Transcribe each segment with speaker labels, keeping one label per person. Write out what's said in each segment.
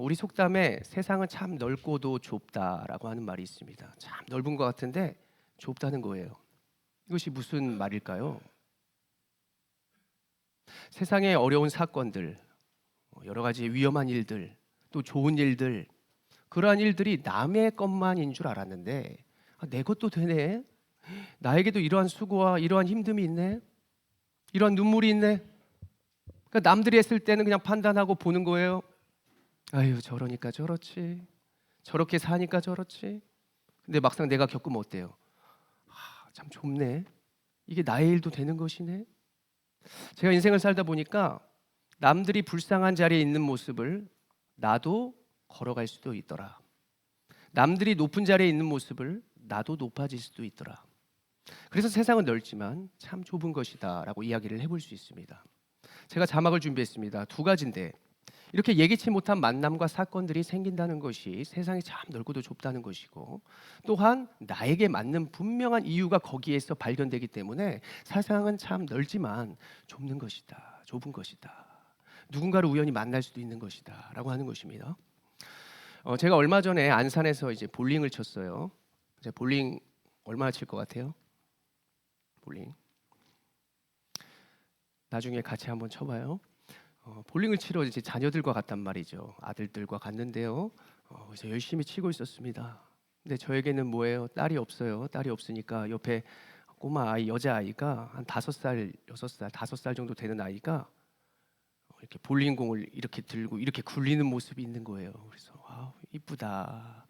Speaker 1: 우리 속담에 세상은 참 넓고도 좁다라고 하는 말이 있습니다. 참 넓은 것 같은데 좁다는 거예요. 이것이 무슨 말일까요? 세상의 어려운 사건들, 여러 가지 위험한 일들, 또 좋은 일들, 그러한 일들이 남의 것만인 줄 알았는데 내 것도 되네. 나에게도 이러한 수고와 이러한 힘듦이 있네. 이러한 눈물이 있네. 그러니까 남들이 했을 때는 그냥 판단하고 보는 거예요. 아유, 저러니까 저렇지. 저렇게 사니까 저렇지. 근데 막상 내가 겪으면 어때요? 참 좁네. 이게 나의 일도 되는 것이네. 제가 인생을 살다 보니까 남들이 불쌍한 자리에 있는 모습을 나도 걸어갈 수도 있더라. 남들이 높은 자리에 있는 모습을 나도 높아질 수도 있더라. 그래서 세상은 넓지만 참 좁은 것이다라고 이야기를 해볼 수 있습니다. 제가 자막을 준비했습니다. 두 가지인데 이렇게 예기치 못한 만남과 사건들이 생긴다는 것이 세상이 참 넓고도 좁다는 것이고, 또한 나에게 맞는 분명한 이유가 거기에서 발견되기 때문에 세상은 참 넓지만 좁은 것이다, 좁은 것이다. 누군가를 우연히 만날 수도 있는 것이다라고 하는 것입니다. 제가 얼마 전에 안산에서 이제 볼링을 쳤어요. 이제 볼링 얼마나 칠 것 같아요? 볼링 나중에 같이 한번 쳐봐요. 볼링을 치러 이제 자녀들과 갔단 말이죠. 아들들과 갔는데요. 그래서 열심히 치고 있었습니다. 근데 저에게는 뭐예요? 딸이 없어요. 딸이 없으니까 옆에 꼬마 아이, 여자 아이가 한 5살, 6살, 5살 정도 되는 아이가 이렇게 볼링공을 이렇게 들고 이렇게 굴리는 모습이 있는 거예요. 그래서 이쁘다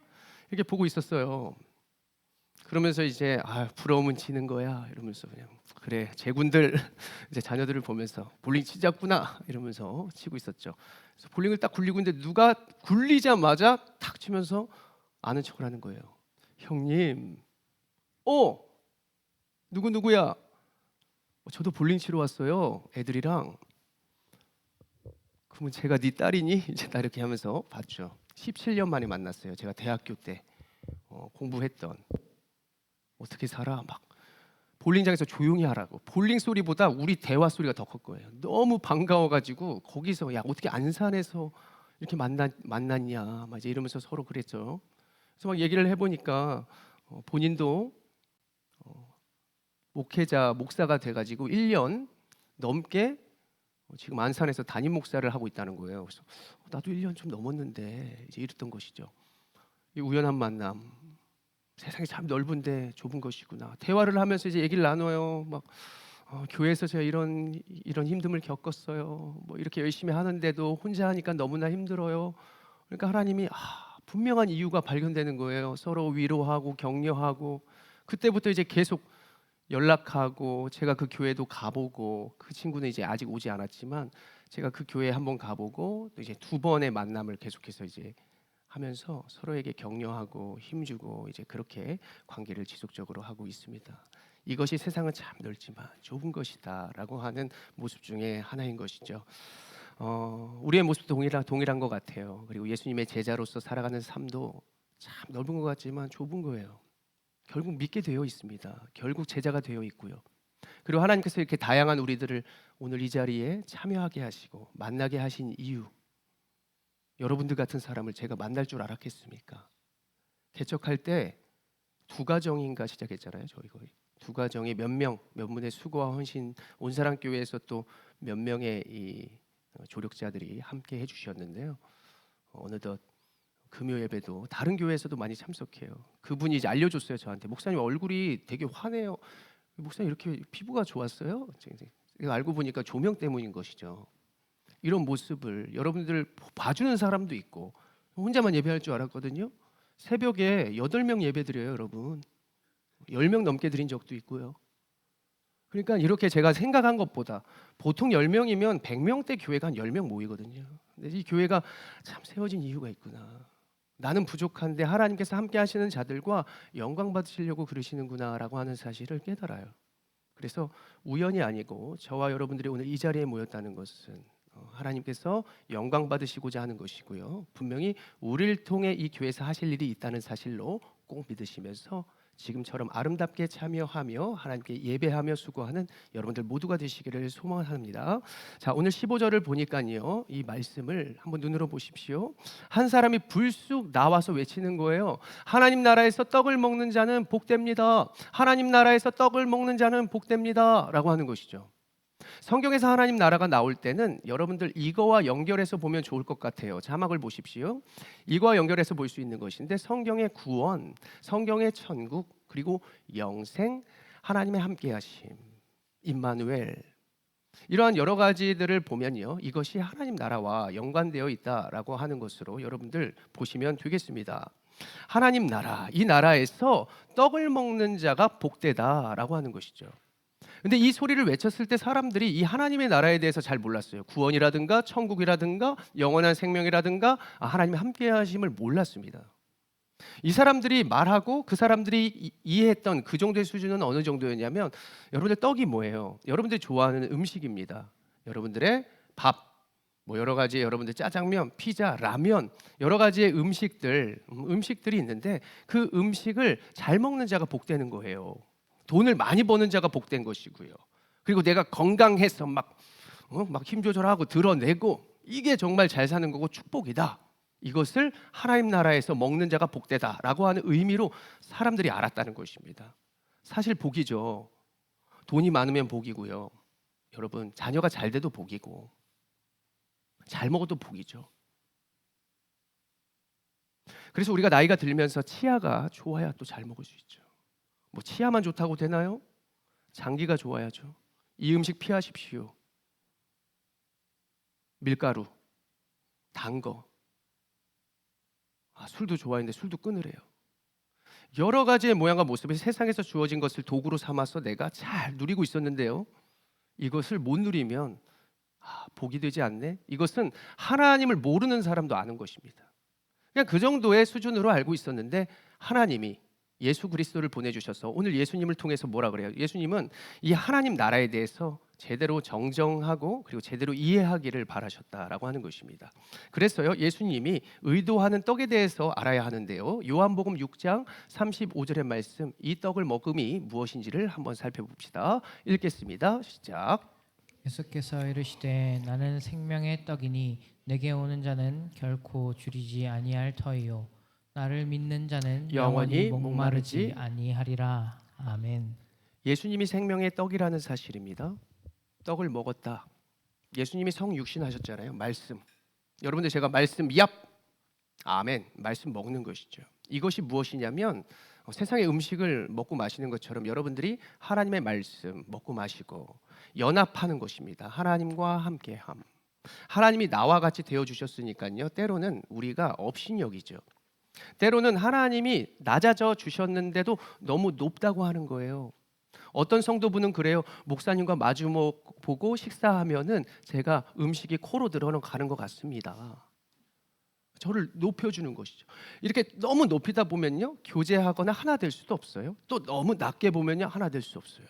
Speaker 1: 이렇게 보고 있었어요. 그러면서 이제 부러움은 지는 거야 이러면서 그냥 그래 제군들 이제 자녀들을 보면서 볼링 치자꾸나 이러면서 치고 있었죠. 그래서 볼링을 딱 굴리고 있는데 누가 굴리자마자 탁 치면서 아는 척을 하는 거예요. 형님, 누구 누구야? 저도 볼링 치러 왔어요. 애들이랑. 그러면 제가 네 딸이니? 이제 나 이렇게 하면서 봤죠. 17년 만에 만났어요. 제가 대학교 때 공부했던. 어떻게 살아? 막 볼링장에서 조용히 하라고. 볼링 소리보다 우리 대화 소리가 더 컸 거예요. 너무 반가워가지고 거기서 야 어떻게 안산에서 이렇게 만났냐 막 이제 이러면서 서로 그랬죠. 그래서 막 얘기를 해보니까 본인도 목사가 돼가지고 1년 넘게 지금 안산에서 담임 목사를 하고 있다는 거예요. 그래서 나도 1년 좀 넘었는데 이제 이랬던 것이죠. 이 우연한 만남. 세상이 참 넓은데 좁은 것이구나. 대화를 하면서 이제 얘기를 나눠요. 막 교회에서 제가 이런 힘듦을 겪었어요. 뭐 이렇게 열심히 하는데도 혼자 하니까 너무나 힘들어요. 그러니까 하나님이 분명한 이유가 발견되는 거예요. 서로 위로하고 격려하고 그때부터 이제 계속 연락하고 제가 그 교회도 가보고 그 친구는 이제 아직 오지 않았지만 제가 그 교회에 한번 가보고 또 이제 두 번의 만남을 계속해서 이제 하면서 서로에게 격려하고 힘주고 이제 그렇게 관계를 지속적으로 하고 있습니다. 이것이 세상은 참 넓지만 좁은 것이다라고 하는 모습 중에 하나인 것이죠. 우리의 모습도 동일한 것 같아요. 그리고 예수님의 제자로서 살아가는 삶도 참 넓은 것 같지만 좁은 거예요. 결국 믿게 되어 있습니다. 결국 제자가 되어 있고요. 그리고 하나님께서 이렇게 다양한 우리들을 오늘 이 자리에 참여하게 하시고 만나게 하신 이유, 여러분들 같은 사람을 제가 만날 줄 알았겠습니까? 개척할 때 두 가정인가 시작했잖아요. 저희 거의 두 가정이 몇 분의 수고와 헌신, 온사랑 교회에서 또 몇 명의 이 조력자들이 함께 해주셨는데요. 어느덧 금요 예배도 다른 교회에서도 많이 참석해요. 그분이 이제 알려줬어요 저한테. 목사님 얼굴이 되게 환해요. 목사님 이렇게 피부가 좋았어요? 알고 보니까 조명 때문인 것이죠. 이런 모습을 여러분들 봐주는 사람도 있고 혼자만 예배할 줄 알았거든요. 새벽에 8명 예배 드려요 여러분. 10명 넘게 드린 적도 있고요. 그러니까 이렇게 제가 생각한 것보다 보통 10명이면 100명대 교회가 한 10명 모이거든요. 근데 이 교회가 참 세워진 이유가 있구나. 나는 부족한데 하나님께서 함께 하시는 자들과 영광 받으시려고 그러시는구나라고 하는 사실을 깨달아요. 그래서 우연이 아니고 저와 여러분들이 오늘 이 자리에 모였다는 것은 하나님께서 영광 받으시고자 하는 것이고요. 분명히 우리를 통해 이 교회에서 하실 일이 있다는 사실로 꼭 믿으시면서 지금처럼 아름답게 참여하며 하나님께 예배하며 수고하는 여러분들 모두가 되시기를 소망합니다. 자, 오늘 15절을 보니까요, 이 말씀을 한번 눈으로 보십시오. 한 사람이 불쑥 나와서 외치는 거예요. 하나님 나라에서 떡을 먹는 자는 복됩니다. 하나님 나라에서 떡을 먹는 자는 복됩니다. 라고 하는 것이죠. 성경에서 하나님 나라가 나올 때는 여러분들 이거와 연결해서 보면 좋을 것 같아요. 자막을 보십시오. 이거와 연결해서 볼 수 있는 것인데, 성경의 구원, 성경의 천국, 그리고 영생, 하나님의 함께하심, 임마누엘, 이러한 여러 가지들을 보면요, 이것이 하나님 나라와 연관되어 있다라고 하는 것으로 여러분들 보시면 되겠습니다. 하나님 나라, 이 나라에서 떡을 먹는 자가 복되다라고 하는 것이죠. 근데 이 소리를 외쳤을 때 사람들이 이 하나님의 나라에 대해서 잘 몰랐어요. 구원이라든가 천국이라든가 영원한 생명이라든가 하나님의 함께 하심을 몰랐습니다. 이 사람들이 말하고 그 사람들이 이해했던 그 정도의 수준은 어느 정도였냐면, 여러분들 떡이 뭐예요? 여러분들이 좋아하는 음식입니다. 여러분들의 밥, 뭐 여러 가지, 여러분들 짜장면, 피자, 라면, 여러 가지의 음식들이 있는데, 그 음식을 잘 먹는 자가 복되는 거예요. 돈을 많이 버는 자가 복된 것이고요. 그리고 내가 건강해서 막 힘 조절하고 드러내고, 이게 정말 잘 사는 거고 축복이다. 이것을 하나님 나라에서 먹는 자가 복되다라고 하는 의미로 사람들이 알았다는 것입니다. 사실 복이죠. 돈이 많으면 복이고요. 여러분, 자녀가 잘 돼도 복이고, 잘 먹어도 복이죠. 그래서 우리가 나이가 들면서 치아가 좋아야 또 잘 먹을 수 있죠. 뭐 치아만 좋다고 되나요? 장기가 좋아야죠. 이 음식 피하십시오. 밀가루, 단 거. 술도 좋아했는데 술도 끊으래요. 여러 가지의 모양과 모습이 세상에서 주어진 것을 도구로 삼아서 내가 잘 누리고 있었는데요, 이것을 못 누리면 복이 되지 않네. 이것은 하나님을 모르는 사람도 아는 것입니다. 그냥 그 정도의 수준으로 알고 있었는데, 하나님이 예수 그리스도를 보내주셔서 오늘 예수님을 통해서 뭐라 그래요? 예수님은 이 하나님 나라에 대해서 제대로 정정하고 그리고 제대로 이해하기를 바라셨다라고 하는 것입니다. 그래서요, 예수님이 의도하는 떡에 대해서 알아야 하는데요, 요한복음 6장 35절의 말씀, 이 떡을 먹음이 무엇인지를 한번 살펴봅시다. 읽겠습니다. 시작.
Speaker 2: 예수께서 이르시되 나는 생명의 떡이니 내게 오는 자는 결코 줄이지 아니할 터이요 나를 믿는 자는 영원히 목마르지 아니하리라. 아멘.
Speaker 1: 예수님이 생명의 떡이라는 사실입니다. 떡을 먹었다. 예수님이 성육신하셨잖아요. 말씀. 여러분들, 제가 말씀 얍, 아멘, 말씀 먹는 것이죠. 이것이 무엇이냐면, 세상의 음식을 먹고 마시는 것처럼 여러분들이 하나님의 말씀 먹고 마시고 연합하는 것입니다. 하나님과 함께함. 하나님이 나와 같이 되어 주셨으니까요, 때로는 우리가 업신여기죠. 때로는 하나님이 낮아져 주셨는데도 너무 높다고 하는 거예요. 어떤 성도분은 그래요. 목사님과 마주 보고 식사하면은 제가 음식이 코로 들어가는 것 같습니다. 저를 높여주는 것이죠. 이렇게 너무 높이다 보면요, 교제하거나 하나 될 수도 없어요. 또 너무 낮게 보면요, 하나 될 수 없어요.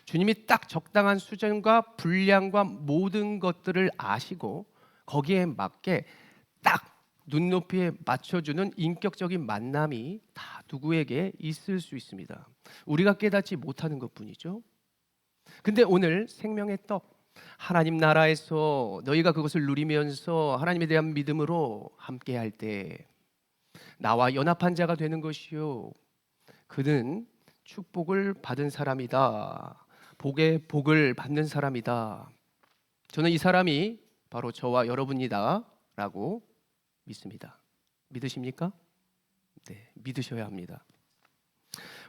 Speaker 1: 주님이 딱 적당한 수준과 분량과 모든 것들을 아시고 거기에 맞게 딱 눈높이에 맞춰주는 인격적인 만남이 다 누구에게 있을 수 있습니다. 우리가 깨닫지 못하는 것뿐이죠. 근데 오늘 생명의 떡, 하나님 나라에서 너희가 그것을 누리면서 하나님에 대한 믿음으로 함께할 때 나와 연합한 자가 되는 것이요, 그는 축복을 받은 사람이다. 복의 복을 받는 사람이다. 저는 이 사람이 바로 저와 여러분이다 라고 믿습니다. 믿으십니까? 네, 믿으셔야 합니다.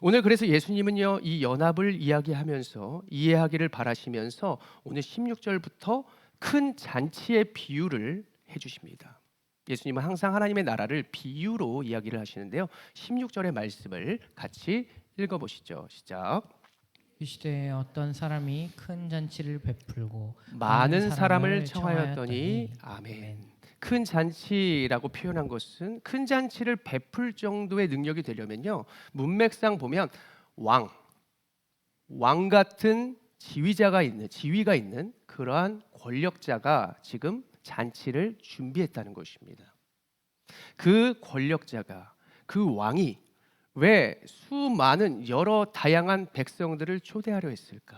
Speaker 1: 오늘 그래서 예수님은요, 이 연합을 이야기하면서 이해하기를 바라시면서 오늘 16절부터 큰 잔치의 비유를 해주십니다. 예수님은 항상 하나님의 나라를 비유로 이야기를 하시는데요, 16절의 말씀을 같이 읽어보시죠. 시작.
Speaker 2: 이 시대에 어떤 사람이 큰 잔치를 베풀고
Speaker 1: 많은 사람을 청하였더니 아멘. 큰 잔치라고 표현한 것은 큰 잔치를 베풀 정도의 능력이 되려면요, 문맥상 보면 왕 같은 지위가 있는 그러한 권력자가 지금 잔치를 준비했다는 것입니다. 그 권력자가, 그 왕이 왜 수많은 여러 다양한 백성들을 초대하려 했을까?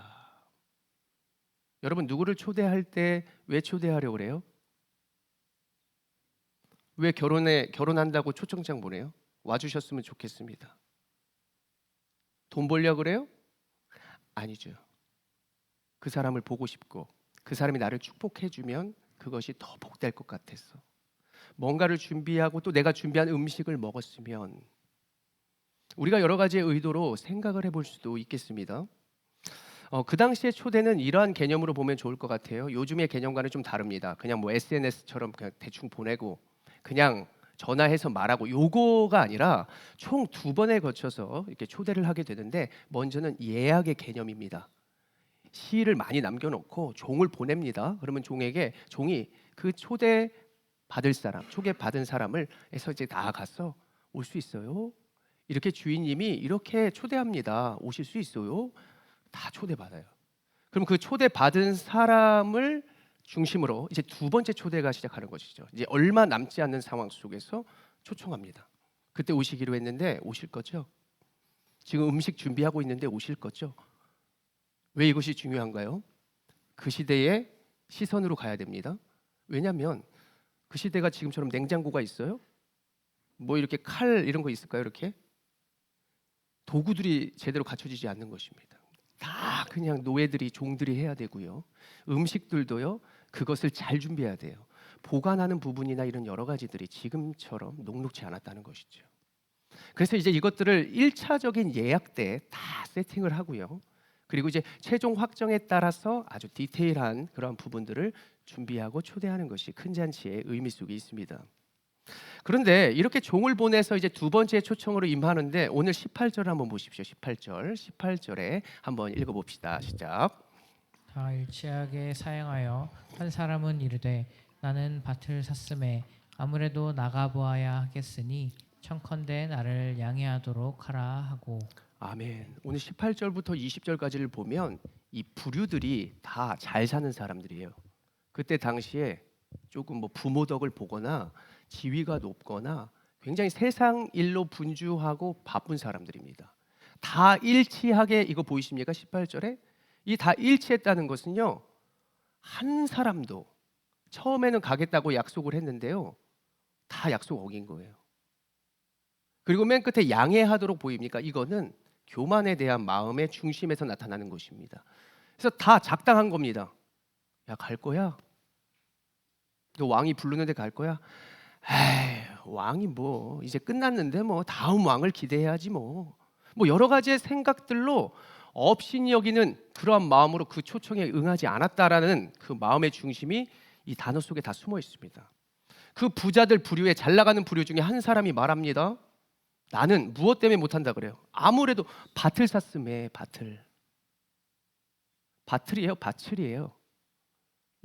Speaker 1: 여러분 누구를 초대할 때 왜 초대하려고 그래요? 왜 결혼한다고 초청장 보내요? 와주셨으면 좋겠습니다. 돈 벌려고 그래요? 아니죠. 그 사람을 보고 싶고 그 사람이 나를 축복해주면 그것이 더 복될 것 같아서 뭔가를 준비하고 또 내가 준비한 음식을 먹었으면 우리가 여러 가지의 의도로 생각을 해볼 수도 있겠습니다. 그 당시의 초대는 이러한 개념으로 보면 좋을 것 같아요. 요즘의 개념과는 좀 다릅니다. 그냥 뭐 SNS처럼 그냥 대충 보내고 그냥 전화해서 말하고 요거가 아니라 총 2번에 거쳐서 이렇게 초대를 하게 되는데 먼저는 예약의 개념입니다. 시일을 많이 남겨놓고 종을 보냅니다. 그러면 종이 그 초대 받을 사람, 초대 받은 사람을 해서 이제 나아가서 올 수 있어요. 이렇게 주인님이 이렇게 초대합니다. 오실 수 있어요. 다 초대받아요. 그럼 그 초대받은 사람을 중심으로 이제 2번째 초대가 시작하는 것이죠. 이제 얼마 남지 않는 상황 속에서 초청합니다. 그때 오시기로 했는데 오실 거죠? 지금 음식 준비하고 있는데 오실 거죠? 왜 이것이 중요한가요? 그 시대의 시선으로 가야 됩니다. 왜냐하면 그 시대가 지금처럼 냉장고가 있어요? 뭐 이렇게 칼 이런 거 있을까요? 이렇게 도구들이 제대로 갖춰지지 않는 것입니다. 다 그냥 노예들이 종들이 해야 되고요. 음식들도요. 그것을 잘 준비해야 돼요. 보관하는 부분이나 이런 여러 가지들이 지금처럼 녹록지 않았다는 것이죠. 그래서 이제 이것들을 1차적인 예약 때 다 세팅을 하고요. 그리고 이제 최종 확정에 따라서 아주 디테일한 그런 부분들을 준비하고 초대하는 것이 큰 잔치의 의미 속에 있습니다. 그런데 이렇게 종을 보내서 이제 2번째 초청으로 임하는데 오늘 18절 한번 보십시오. 18절에 한번 읽어봅시다. 시작.
Speaker 2: 다 일치하게 사양하여 한 사람은 이르되 나는 밭을 샀음에 아무래도 나가 보아야 하겠으니 청컨대 나를 양해하도록 하라 하고.
Speaker 1: 아멘. 오늘 18절부터 20절까지를 보면 이 부류들이 다 잘 사는 사람들이에요. 그때 당시에 조금 뭐 부모 덕을 보거나 지위가 높거나 굉장히 세상 일로 분주하고 바쁜 사람들입니다. 다 일치하게 이거 보이십니까? 18절에 이 다 일치했다는 것은요. 한 사람도 처음에는 가겠다고 약속을 했는데요. 다 약속 어긴 거예요. 그리고 맨 끝에 양해하도록 보입니까? 이거는 교만에 대한 마음의 중심에서 나타나는 것입니다. 그래서 다 작당한 겁니다. 야, 갈 거야? 너 왕이 부르는데 갈 거야? 에이, 왕이 뭐 이제 끝났는데 뭐 다음 왕을 기대해야지 뭐. 뭐 여러 가지의 생각들로 업신이 여기는 그러한 마음으로 그 초청에 응하지 않았다라는 그 마음의 중심이 이 단어 속에 다 숨어 있습니다. 그 부자들 부류에 잘 나가는 부류 중에 한 사람이 말합니다. 나는 무엇 때문에 못한다 그래요? 아무래도 밭을 샀음에 밭을이에요, 밭을이에요.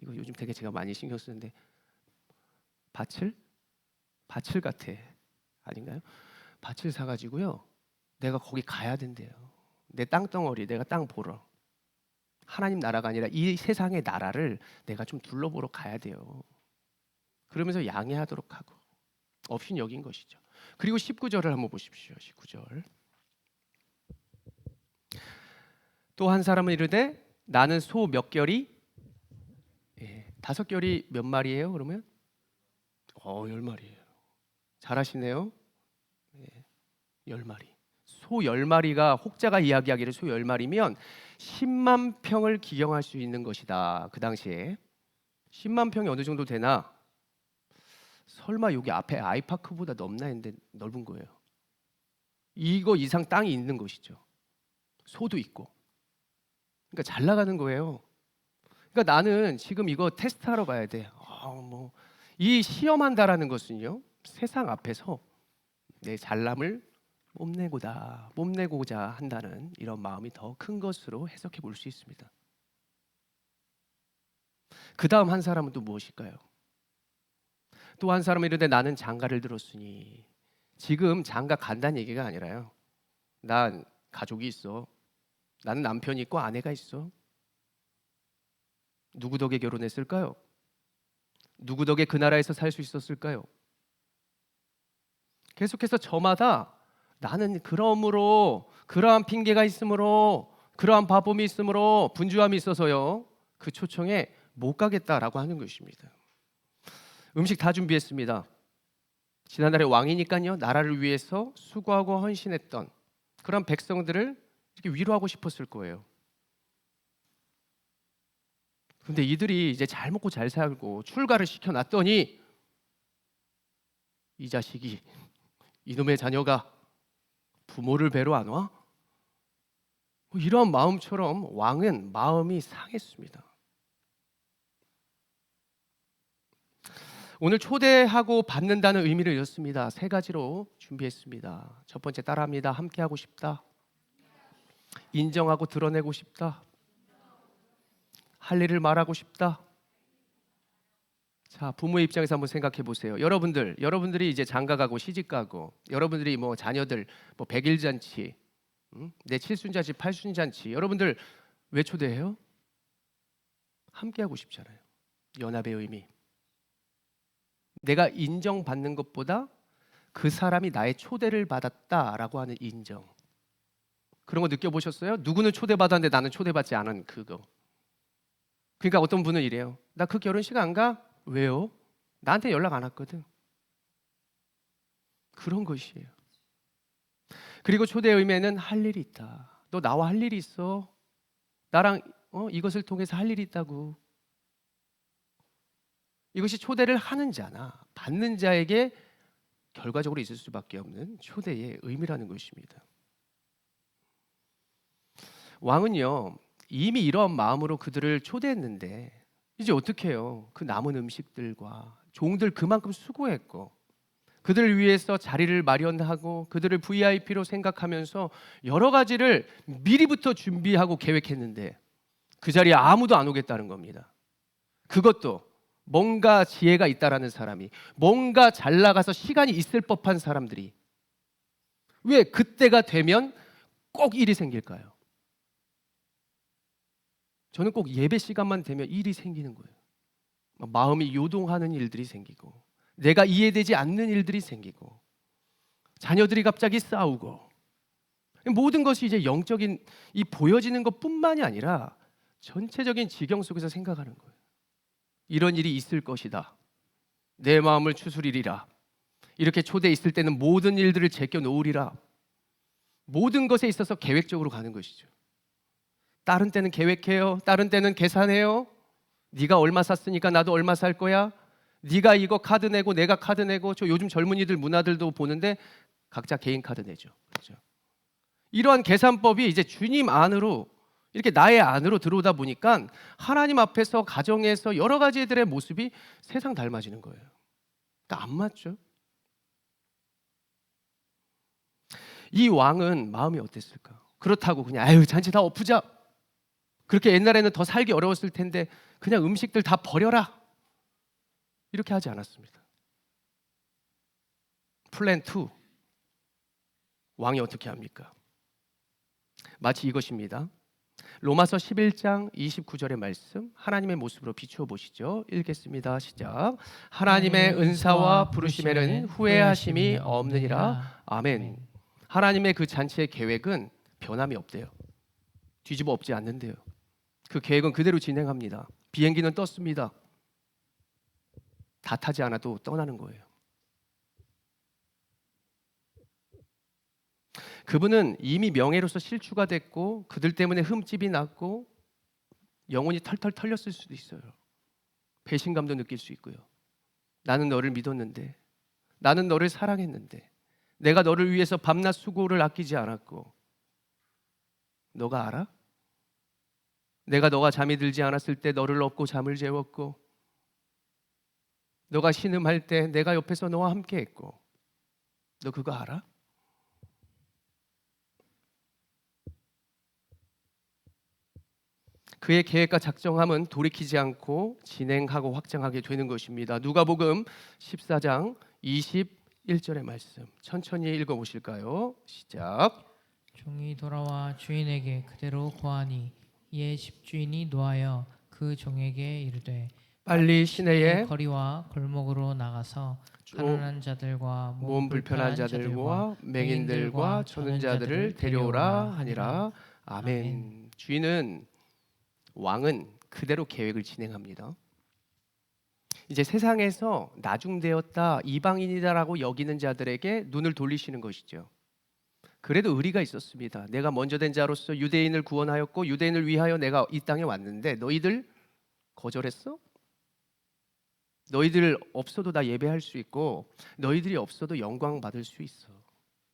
Speaker 1: 이거 요즘 되게 제가 많이 신경 쓰는데 밭을 같아 아닌가요? 밭을 사가지고요. 내가 거기 가야 된대요. 내 땅덩어리, 내가 땅 보러. 하나님 나라가 아니라 이 세상의 나라를 내가 좀 둘러보러 가야 돼요. 그러면서 양해하도록 하고 업신 여긴 것이죠. 그리고 19절을 한번 보십시오. 19절. 또 한 사람은 이르되 나는 소 몇 결이 5결이 몇 마리예요? 그러면 10마리예요. 잘하시네요. 10마리. 소 10마리가 혹자가 이야기하기를 소 10마리면 10만 평을 기경할 수 있는 것이다. 그 당시에 10만 평이 어느 정도 되나? 설마 여기 앞에 아이파크보다 넓나 했는데 넓은 거예요. 이거 이상 땅이 있는 것이죠. 소도 있고. 그러니까 잘 나가는 거예요. 그러니까 나는 지금 이거 테스트하러 가야 돼. 이 시험한다라는 것은요. 세상 앞에서 내 잘남을 뽐내고자 한다는 이런 마음이 더 큰 것으로 해석해 볼 수 있습니다. 그 다음 한 사람은 또 무엇일까요? 또 한 사람은 이르되 나는 장가를 들었으니. 지금 장가 간다는 얘기가 아니라요. 난 가족이 있어. 나는 남편이 있고 아내가 있어. 누구 덕에 결혼했을까요? 누구 덕에 그 나라에서 살 수 있었을까요? 계속해서 저마다 나는 그러므로 그러한 핑계가 있으므로 그러한 바쁨이 있으므로 분주함이 있어서요. 그 초청에 못 가겠다라고 하는 것입니다. 음식 다 준비했습니다. 지난날에 왕이니까요. 나라를 위해서 수고하고 헌신했던 그런 백성들을 이렇게 위로하고 싶었을 거예요. 근데 이들이 이제 잘 먹고 잘 살고 출가를 시켜놨더니 이 자식이 이놈의 자녀가 부모를 뵈러 안 와? 뭐 이런 마음처럼 왕은 마음이 상했습니다. 오늘 초대하고 받는다는 의미를 이었습니다. 세 가지로 준비했습니다. 첫 번째 따라합니다. 함께하고 싶다. 인정하고 드러내고 싶다. 할 일을 말하고 싶다. 자, 부모의 입장에서 한번 생각해 보세요. 여러분들이 이제 장가가고 시집가고 여러분들이 뭐 자녀들 뭐 100일 잔치, 내 칠순잔치, 팔순잔치 여러분들 왜 초대해요? 함께하고 싶잖아요. 연합의 의미. 내가 인정받는 것보다 그 사람이 나의 초대를 받았다라고 하는 인정. 그런 거 느껴보셨어요? 누구는 초대받았는데 나는 초대받지 않은 그거. 그러니까 어떤 분은 이래요. 나 그 결혼식 안 가? 왜요? 나한테 연락 안 왔거든. 그런 것이에요. 그리고 초대의 의미에는 할 일이 있다. 너 나와 할 일이 있어. 나랑 이것을 통해서 할 일이 있다고. 이것이 초대를 하는 자나 받는 자에게 결과적으로 있을 수밖에 없는 초대의 의미라는 것입니다. 왕은요 이미 이런 마음으로 그들을 초대했는데 이제 어떻게 해요? 그 남은 음식들과 종들 그만큼 수고했고 그들을 위해서 자리를 마련하고 그들을 VIP로 생각하면서 여러 가지를 미리부터 준비하고 계획했는데 그 자리에 아무도 안 오겠다는 겁니다. 그것도 뭔가 지혜가 있다라는 사람이, 뭔가 잘 나가서 시간이 있을 법한 사람들이 왜 그때가 되면 꼭 일이 생길까요? 저는 꼭 예배 시간만 되면 일이 생기는 거예요. 마음이 요동하는 일들이 생기고 내가 이해되지 않는 일들이 생기고 자녀들이 갑자기 싸우고 모든 것이 이제 영적인 이 보여지는 것뿐만이 아니라 전체적인 지경 속에서 생각하는 거예요. 이런 일이 있을 것이다. 내 마음을 추스리리라. 이렇게 초대에 있을 때는 모든 일들을 제껴 놓으리라. 모든 것에 있어서 계획적으로 가는 것이죠. 다른 때는 계획해요. 다른 때는 계산해요. 네가 얼마 샀으니까 나도 얼마 살 거야. 네가 이거 카드 내고 내가 카드 내고. 저 요즘 젊은이들 문화들도 보는데 각자 개인 카드 내죠. 그렇죠? 이러한 계산법이 이제 주님 안으로 이렇게 나의 안으로 들어오다 보니까 하나님 앞에서 가정에서 여러 가지들의 모습이 세상 닮아지는 거예요. 그러니까 안 맞죠? 이 왕은 마음이 어땠을까? 그렇다고 그냥 아유 잔치 다 엎으자. 그렇게 옛날에는 더 살기 어려웠을 텐데 그냥 음식들 다 버려라. 이렇게 하지 않았습니다. 플랜 2. 왕이 어떻게 합니까? 마치 이것입니다. 로마서 11장 29절의 말씀 하나님의 모습으로 비추어 보시죠. 읽겠습니다. 시작. 하나님의 은사와 부르심에는 후회하심이 없느니라. 아멘. 하나님의 그 잔치의 계획은 변함이 없대요. 뒤집어 엎지 않는데요. 그 계획은 그대로 진행합니다. 비행기는 떴습니다. 다 타지 않아도 떠나는 거예요. 그분은 이미 명예로서 실추가 됐고 그들 때문에 흠집이 났고 영혼이 털털 털렸을 수도 있어요. 배신감도 느낄 수 있고요. 나는 너를 믿었는데, 나는 너를 사랑했는데, 내가 너를 위해서 밤낮 수고를 아끼지 않았고, 너가 알아? 내가 너가 잠이 들지 않았을 때 너를 업고 잠을 재웠고, 너가 신음할 때 내가 옆에서 너와 함께했고, 너 그거 알아? 그의 계획과 작정함은 돌이키지 않고 진행하고 확장하게 되는 것입니다. 누가복음 14장 21절의 말씀 천천히 읽어보실까요? 시작.
Speaker 2: 종이 돌아와 주인에게 그대로 고하니 이에 집주인이 노하여 그 종에게 이르되
Speaker 1: 빨리 시내에
Speaker 2: 거리와 골목으로 나가서 가난한 자들과
Speaker 1: 몸 불편한 자들과 맹인들과 cho는 자들을 데려오라 하니라. 아멘. 주인은 왕은 그대로 계획을 진행합니다. 이제 세상에서 나중되었다, 이방인이다라고 여기는 자들에게 눈을 돌리시는 것이죠. 그래도 의리가 있었습니다. 내가 먼저 된 자로서 유대인을 구원하였고 유대인을 위하여 내가 이 땅에 왔는데 너희들 거절했어? 너희들 없어도 나 예배할 수 있고 너희들이 없어도 영광 받을 수 있어.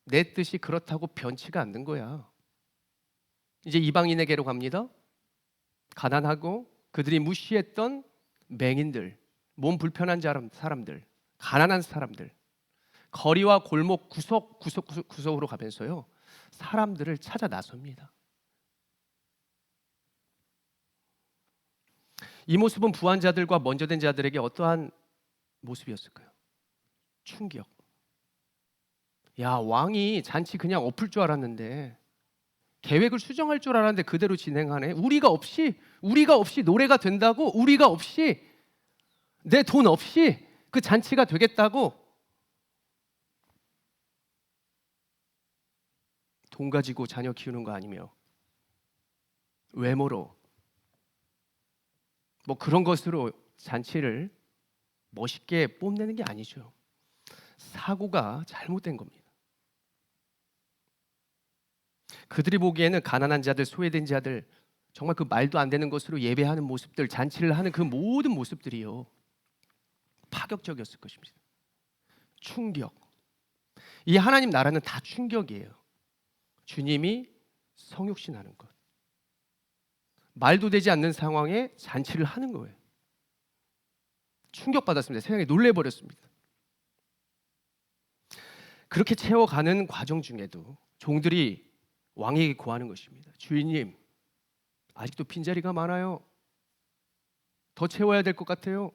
Speaker 1: 내 뜻이 그렇다고 변치가 않는 거야. 이제 이방인에게로 갑니다. 가난하고 그들이 무시했던 맹인들, 몸 불편한 사람들, 가난한 사람들, 거리와 골목 구석으로 가면서요, 사람들을 찾아 나섭니다. 이 모습은 부한 자들과 먼저 된 자들에게 어떠한 모습이었을까요? 충격. 야, 왕이 잔치 그냥 엎을 줄 알았는데, 계획을 수정할 줄 알았는데 그대로 진행하네. 우리가 없이 노래가 된다고, 우리가 없이 내 돈 없이 그 잔치가 되겠다고. 돈 가지고 자녀 키우는 거 아니며 외모로 뭐 그런 것으로 잔치를 멋있게 뽐내는 게 아니죠. 사고가 잘못된 겁니다. 그들이 보기에는 가난한 자들, 소외된 자들, 정말 그 말도 안 되는 것으로 예배하는 모습들, 잔치를 하는 그 모든 모습들이요, 파격적이었을 것입니다. 충격. 이 하나님 나라는 다 충격이에요. 주님이 성육신하는 것, 말도 되지 않는 상황에 잔치를 하는 거예요. 충격받았습니다. 세상에 놀래버렸습니다. 그렇게 채워가는 과정 중에도 종들이 왕에게 고하는 것입니다. 주인님, 아직도 빈자리가 많아요. 더 채워야 될 것 같아요.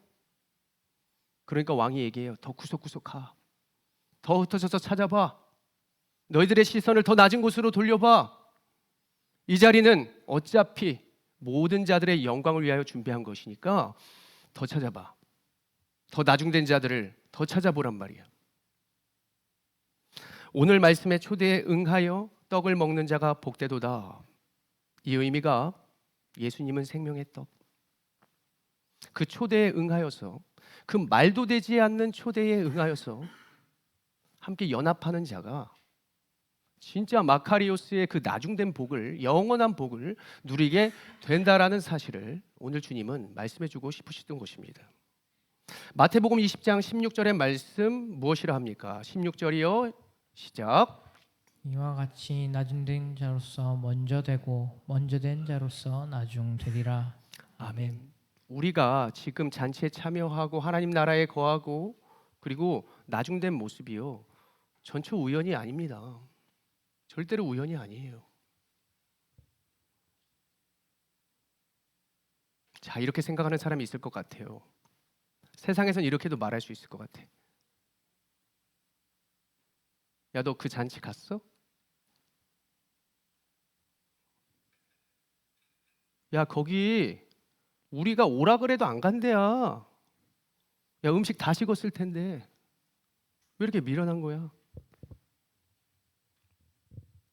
Speaker 1: 그러니까 왕이 얘기해요. 더 구석구석 가. 더 흩어져서 찾아봐. 너희들의 시선을 더 낮은 곳으로 돌려봐. 이 자리는 어차피 모든 자들의 영광을 위하여 준비한 것이니까 더 찾아봐. 더 나중된 자들을 더 찾아보란 말이야. 오늘 말씀의 초대에 응하여 떡을 먹는 자가 복되도다. 이 의미가 예수님은 생명의 떡. 그 초대에 응하여서, 그 말도 되지 않는 초대에 응하여서 함께 연합하는 자가 진짜 마카리오스의 그 나중된 복을, 영원한 복을 누리게 된다라는 사실을 오늘 주님은 말씀해 주고 싶으시던 것입니다. 마태복음 20장 16절의 말씀 무엇이라 합니까? 16절이요. 시작.
Speaker 2: 이와 같이 나중된 자로서 먼저 되고 먼저 된 자로서 나중되리라.
Speaker 1: 아멘. 우리가 지금 잔치에 참여하고 하나님 나라에 거하고 그리고 나중된 모습이요, 전혀 우연이 아닙니다. 절대로 우연이 아니에요. 자, 이렇게 생각하는 사람이 있을 것 같아요. 세상에선 이렇게도 말할 수 있을 것 같아. 야, 너 그 잔치 갔어? 야, 거기 우리가 오라 그래도 안 간대야. 야, 음식 다 식었을 텐데 왜 이렇게 미련한 거야?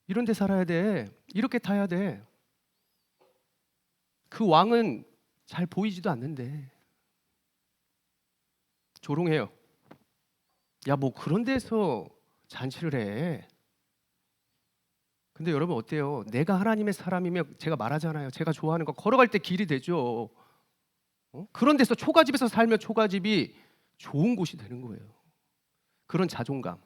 Speaker 1: 이런 데 살아야 돼. 이렇게 타야 돼. 그 왕은 잘 보이지도 않는데 조롱해요. 야, 뭐 그런 데서 잔치를 해. 근데 여러분 어때요? 내가 하나님의 사람이면 제가 말하잖아요. 제가 좋아하는 거 걸어갈 때 길이 되죠. 그런 데서 초가집에서 살면 초가집이 좋은 곳이 되는 거예요. 그런 자존감,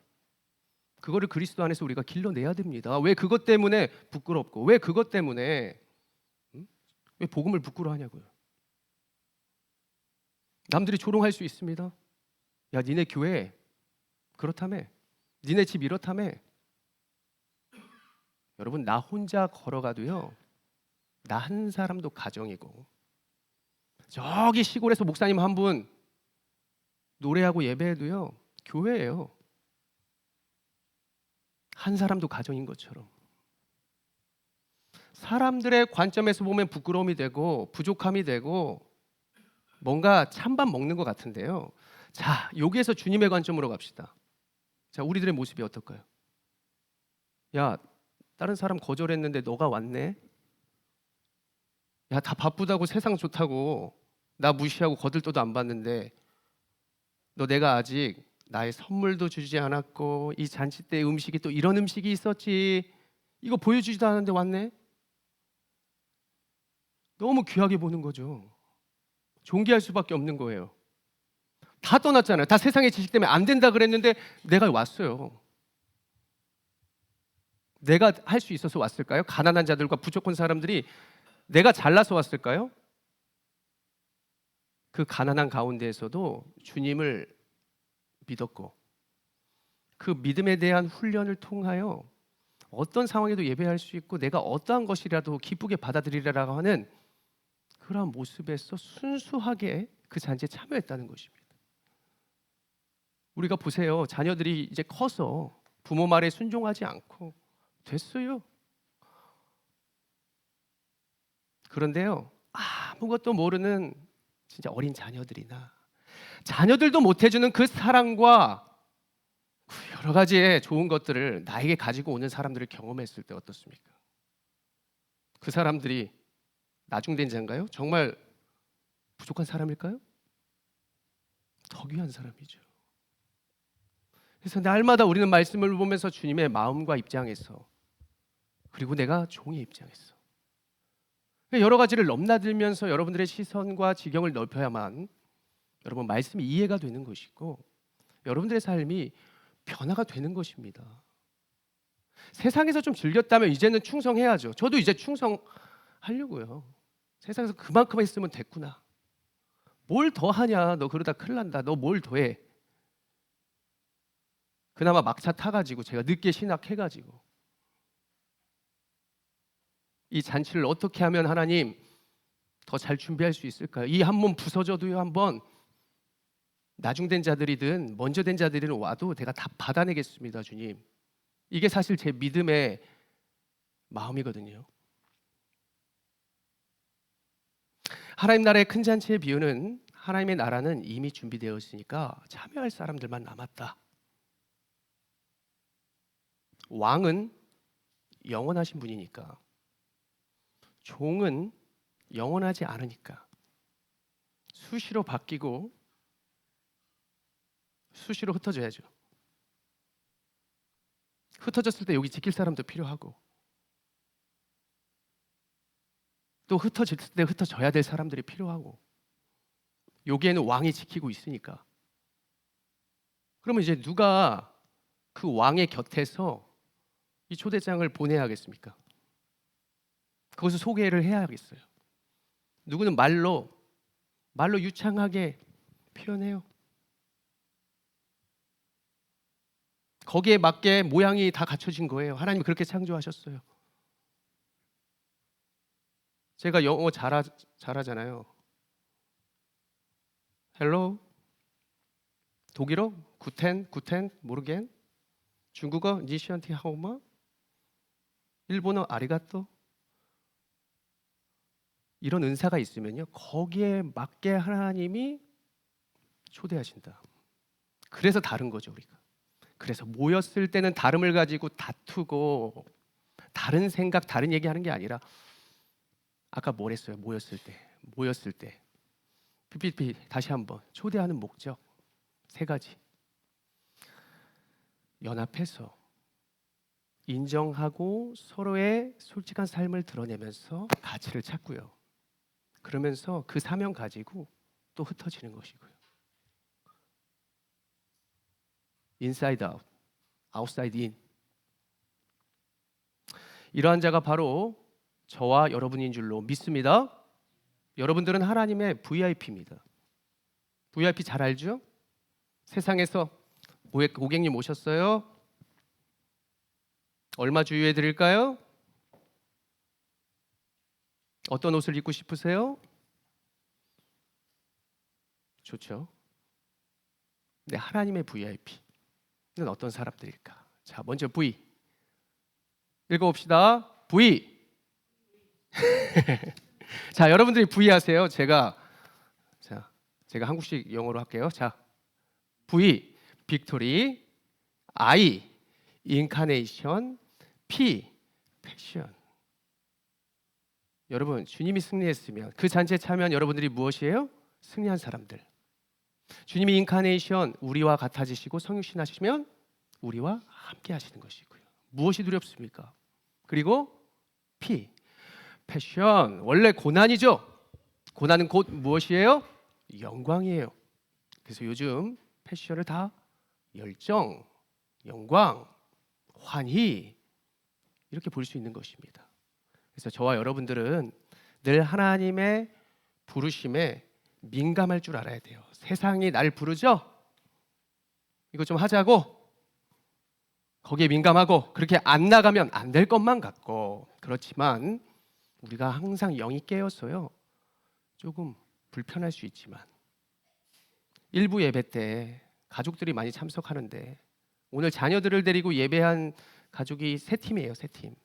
Speaker 1: 그거를 그리스도 안에서 우리가 길러내야 됩니다. 왜 그것 때문에 부끄럽고, 왜 그것 때문에 왜 복음을 부끄러워하냐고요. 남들이 조롱할 수 있습니다. 야, 니네 교회 그렇다며, 니네 집 이렇다며. 여러분, 나 혼자 걸어가도요, 나 한 사람도 가정이고, 저기 시골에서 목사님 한 분 노래하고 예배해도요, 교회예요. 한 사람도 가정인 것처럼. 사람들의 관점에서 보면 부끄러움이 되고 부족함이 되고 뭔가 찬밥 먹는 것 같은데요, 자, 여기에서 주님의 관점으로 갑시다. 자, 우리들의 모습이 어떨까요? 야, 다른 사람 거절했는데 너가 왔네. 야, 다 바쁘다고 세상 좋다고 나 무시하고 거들떠도 안 봤는데 너 내가 아직 나의 선물도 주지 않았고 이 잔치 때 음식이 또 이런 음식이 있었지 이거 보여주지도 않았는데 왔네. 너무 귀하게 보는 거죠. 존귀할 수밖에 없는 거예요. 다 떠났잖아요. 다 세상의 지식 때문에 안 된다 그랬는데 내가 왔어요. 내가 할 수 있어서 왔을까요? 가난한 자들과 부족한 사람들이 내가 잘나서 왔을까요? 그 가난한 가운데에서도 주님을 믿었고 그 믿음에 대한 훈련을 통하여 어떤 상황에도 예배할 수 있고 내가 어떠한 것이라도 기쁘게 받아들이라고 하는 그러한 모습에서 순수하게 그 잔치에 참여했다는 것입니다. 우리가 보세요. 자녀들이 이제 커서 부모 말에 순종하지 않고 됐어요. 그런데요, 아무것도 모르는 진짜 어린 자녀들이나 자녀들도 못해주는 그 사랑과 그 여러 가지의 좋은 것들을 나에게 가지고 오는 사람들을 경험했을 때 어떻습니까? 그 사람들이 나중된 자인가요? 정말 부족한 사람일까요? 더 귀한 사람이죠. 그래서 날마다 우리는 말씀을 보면서 주님의 마음과 입장에서 그리고 내가 종의 입장에서 여러 가지를 넘나들면서 여러분들의 시선과 지경을 넓혀야만 여러분 말씀이 이해가 되는 것이고 여러분들의 삶이 변화가 되는 것입니다. 세상에서 좀 즐겼다면 이제는 충성해야죠. 저도 이제 충성하려고요. 세상에서 그만큼 했으면 됐구나. 뭘 더 하냐? 너 그러다 큰일 난다. 너 뭘 더 해? 그나마 막차 타가지고 제가 늦게 신학해가지고 이 잔치를 어떻게 하면 하나님 더 잘 준비할 수 있을까요? 이 한 몸 부서져도요 한번 나중된 자들이든 먼저 된 자들이든 와도 내가 다 받아내겠습니다, 주님. 이게 사실 제 믿음의 마음이거든요. 하나님 나라의 큰 잔치의 비유는 하나님의 나라는 이미 준비되어 있으니까 참여할 사람들만 남았다. 왕은 영원하신 분이니까 종은 영원하지 않으니까 수시로 바뀌고 수시로 흩어져야죠. 흩어졌을 때 여기 지킬 사람도 필요하고 또 흩어질 때 흩어져야 될 사람들이 필요하고 여기에는 왕이 지키고 있으니까 그러면 이제 누가 그 왕의 곁에서 이 초대장을 보내야 하겠습니까? 그것을 소개를 해야 하겠어요. 누구는 말로 유창하게 표현해요. 거기에 맞게 모양이 다 갖춰진 거예요. 하나님이 그렇게 창조하셨어요. 제가 영어 잘하잖아요. 헬로, 독일어 구텐 모르겐, 중국어 니시안티 하오마, 일본어 아리가또. 이런 은사가 있으면요 거기에 맞게 하나님이 초대하신다. 그래서 다른 거죠 우리가. 그래서 모였을 때는 다름을 가지고 다투고 다른 생각 다른 얘기하는 게 아니라 아까 뭘 했어요? 모였을 때 PPT 다시 한번 초대하는 목적 3가지. 연합해서 인정하고 서로의 솔직한 삶을 드러내면서 가치를 찾고요. 그러면서 그 사명 가지고 또 흩어지는 것이고요. 인사이드 아웃, 아웃사이드 인. 이러한 자가 바로 저와 여러분인 줄로 믿습니다. 여러분들은 하나님의 VIP입니다. VIP 잘 알죠? 세상에서 고객님 오셨어요? 얼마 주유해 드릴까요? 어떤 옷을 입고 싶으세요? 좋죠. 근데 하나님의 VIP는 어떤 사람들일까? 자, 먼저 V. 읽어봅시다. V. 자, 여러분들이 V 하세요. 제가 한국식 영어로 할게요. 자, V 빅토리, I 인카네이션, P 패션. 여러분, 주님이 승리했으면 그 잔치에 참여한 여러분들이 무엇이에요? 승리한 사람들. 주님이 인카네이션, 우리와 같아지시고 성육신 하시면 우리와 함께 하시는 것이고요. 무엇이 두렵습니까? 그리고 P 패션, 원래 고난이죠. 고난은 곧 무엇이에요? 영광이에요. 그래서 요즘 패션을 다 열정, 영광, 환희 이렇게 볼 수 있는 것입니다. 그래서 저와 여러분들은 늘 하나님의 부르심에 민감할 줄 알아야 돼요. 세상이 날 부르죠? 이거 좀 하자고 거기에 민감하고 그렇게 안 나가면 안 될 것만 같고, 그렇지만 우리가 항상 영이 깨어서요 조금 불편할 수 있지만, 일부 예배 때 가족들이 많이 참석하는데 오늘 자녀들을 데리고 예배한 가족이 세 팀이에요. 세 팀.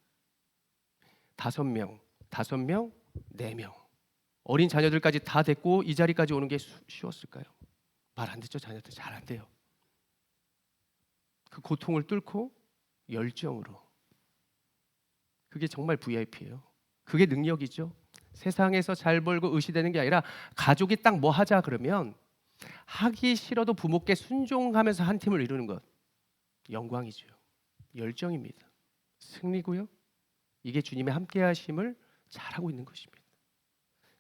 Speaker 1: 5명, 4명. 어린 자녀들까지 다 데리고 이 자리까지 오는 게 쉬웠을까요? 말 안 듣죠. 자녀들 잘 안 돼요. 그 고통을 뚫고 열정으로. 그게 정말 VIP예요. 그게 능력이죠. 세상에서 잘 벌고 의시되는 게 아니라 가족이 딱 뭐 하자 그러면 하기 싫어도 부모께 순종하면서 한 팀을 이루는 것, 영광이죠. 열정입니다. 승리고요. 이게 주님의 함께하심을 잘하고 있는 것입니다.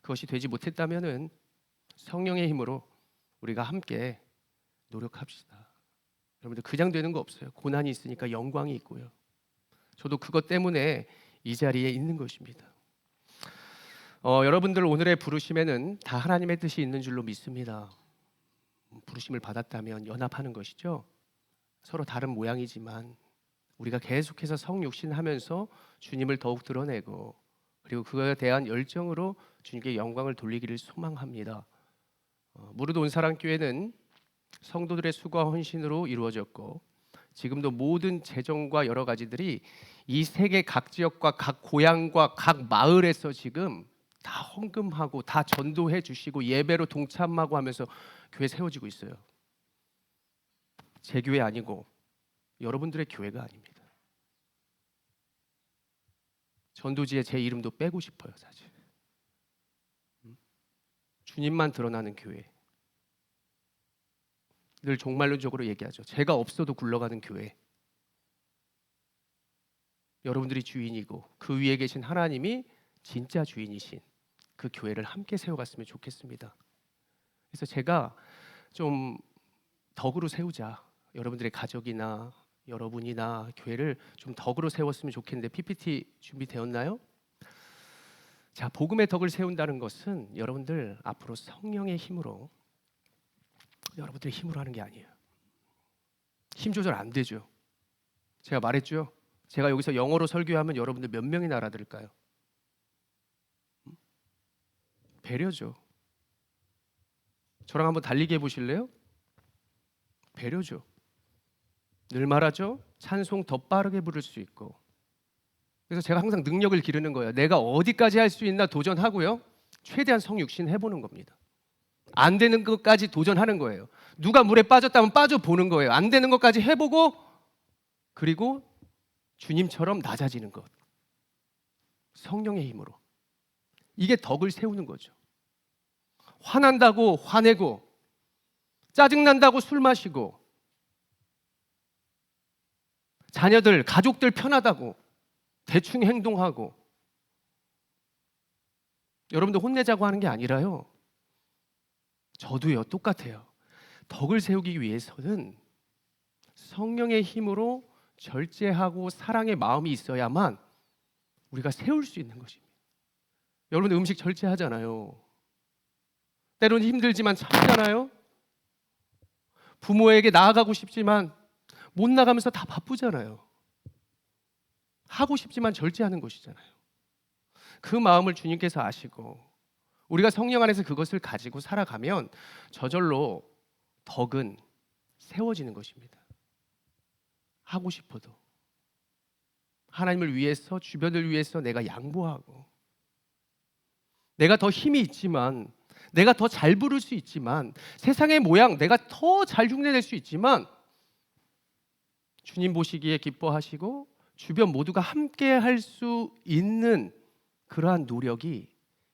Speaker 1: 그것이 되지 못했다면은 성령의 힘으로 우리가 함께 노력합시다. 여러분들 그냥 되는 거 없어요. 고난이 있으니까 영광이 있고요. 저도 그것 때문에 이 자리에 있는 것입니다. 여러분들 오늘의 부르심에는 다 하나님의 뜻이 있는 줄로 믿습니다. 부르심을 받았다면 연합하는 것이죠. 서로 다른 모양이지만 우리가 계속해서 성육신하면서 주님을 더욱 드러내고, 그리고 그거에 대한 열정으로 주님께 영광을 돌리기를 소망합니다. 무르드 온사랑교회는 성도들의 수고와 헌신으로 이루어졌고, 지금도 모든 재정과 여러 가지들이 이 세계 각 지역과 각 고향과 각 마을에서 지금 다 헌금하고 다 전도해 주시고 예배로 동참하고 하면서 교회 세워지고 있어요. 제 교회 아니고 여러분들의 교회가 아닙니다. 전도지에 제 이름도 빼고 싶어요. 사실 주님만 드러나는 교회. 늘 종말론적으로 얘기하죠. 제가 없어도 굴러가는 교회. 여러분들이 주인이고 그 위에 계신 하나님이 진짜 주인이신 그 교회를 함께 세워갔으면 좋겠습니다. 그래서 제가 좀 덕으로 세우자, 여러분들의 가족이나 여러분이나 교회를 좀 덕으로 세웠으면 좋겠는데, PPT 준비되었나요? 자, 복음의 덕을 세운다는 것은 여러분들 앞으로 성령의 힘으로, 여러분들의 힘으로 하는 게 아니에요. 힘 조절 안 되죠. 제가 말했죠. 제가 여기서 영어로 설교하면 여러분들 몇 명이나 알아들을까요? 배려죠. 저랑 한번 달리기 해보실래요? 배려죠. 늘 말하죠. 찬송 더 빠르게 부를 수 있고. 그래서 제가 항상 능력을 기르는 거예요. 내가 어디까지 할 수 있나 도전하고요. 최대한 성육신 해보는 겁니다. 안 되는 것까지 도전하는 거예요. 누가 물에 빠졌다면 빠져보는 거예요. 안 되는 것까지 해보고, 그리고 주님처럼 낮아지는 것. 성령의 힘으로. 이게 덕을 세우는 거죠. 화난다고 화내고, 짜증난다고 술 마시고, 자녀들, 가족들 편하다고 대충 행동하고, 여러분들 혼내자고 하는 게 아니라요. 저도요, 똑같아요. 덕을 세우기 위해서는 성령의 힘으로 절제하고 사랑의 마음이 있어야만 우리가 세울 수 있는 것입니다. 여러분 음식 절제하잖아요. 때로는 힘들지만 참잖아요. 부모에게 나아가고 싶지만 못 나가면서 다 바쁘잖아요. 하고 싶지만 절제하는 것이잖아요. 그 마음을 주님께서 아시고 우리가 성령 안에서 그것을 가지고 살아가면 저절로 덕은 세워지는 것입니다. 하고 싶어도 하나님을 위해서, 주변을 위해서 내가 양보하고, 내가 더 힘이 있지만 내가 더 잘 부를 수 있지만, 세상의 모양 내가 더 잘 흉내낼 수 있지만, 주님 보시기에 기뻐하시고 주변 모두가 함께 할 수 있는 그러한 노력이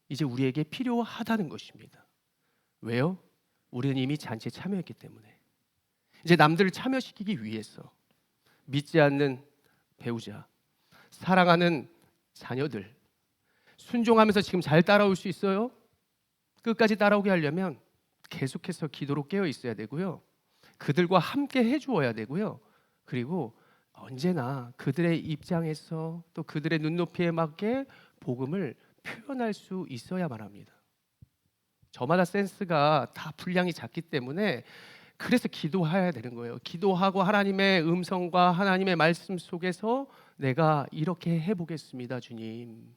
Speaker 1: 이제 우리에게 필요하다는 것입니다. 왜요? 우리는 이미 잔치에 참여했기 때문에. 이제 남들을 참여시키기 위해서 믿지 않는 배우자, 사랑하는 자녀들, 순종하면서 지금 잘 따라올 수 있어요? 끝까지 따라오게 하려면 계속해서 기도로 깨어 있어야 되고요. 그들과 함께 해주어야 되고요. 그리고 언제나 그들의 입장에서 또 그들의 눈높이에 맞게 복음을 표현할 수 있어야만 합니다. 저마다 센스가 다 분량이 작기 때문에 그래서 기도해야 되는 거예요. 기도하고 하나님의 음성과 하나님의 말씀 속에서 내가 이렇게 해보겠습니다, 주님.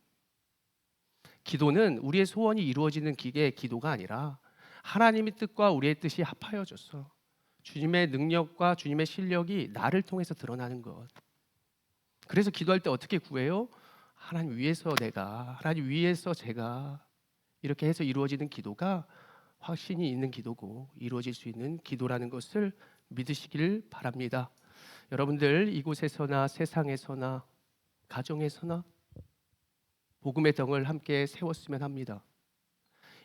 Speaker 1: 기도는 우리의 소원이 이루어지는 기도가 아니라 하나님의 뜻과 우리의 뜻이 합하여져서 주님의 능력과 주님의 실력이 나를 통해서 드러나는 것. 그래서 기도할 때 어떻게 구해요? 하나님 위에서 내가, 하나님 위에서 제가, 이렇게 해서 이루어지는 기도가 확신이 있는 기도고 이루어질 수 있는 기도라는 것을 믿으시길 바랍니다. 여러분들 이곳에서나 세상에서나 가정에서나 복음의 덩을 함께 세웠으면 합니다.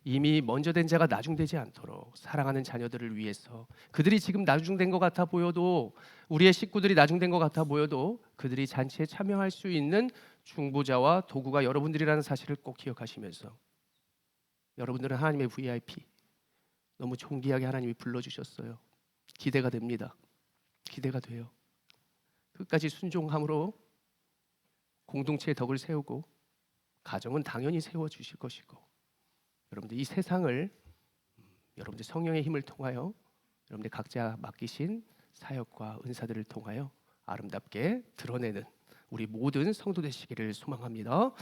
Speaker 1: 이미 먼저 된 자가 나중되지 않도록 사랑하는 자녀들을 위해서, 그들이 지금 나중된 것 같아 보여도, 우리의 식구들이 나중된 것 같아 보여도 그들이 잔치에 참여할 수 있는 중보자와 도구가 여러분들이라는 사실을 꼭 기억하시면서, 여러분들은 하나님의 VIP, 너무 존귀하게 하나님이 불러주셨어요. 기대가 됩니다. 기대가 돼요. 끝까지 순종함으로 공동체의 덕을 세우고 가정은 당연히 세워주실 것이고, 여러분들 이 세상을 여러분들 성령의 힘을 통하여 여러분들 각자 맡기신 사역과 은사들을 통하여 아름답게 드러내는 우리 모든 성도 되시기를 소망합니다.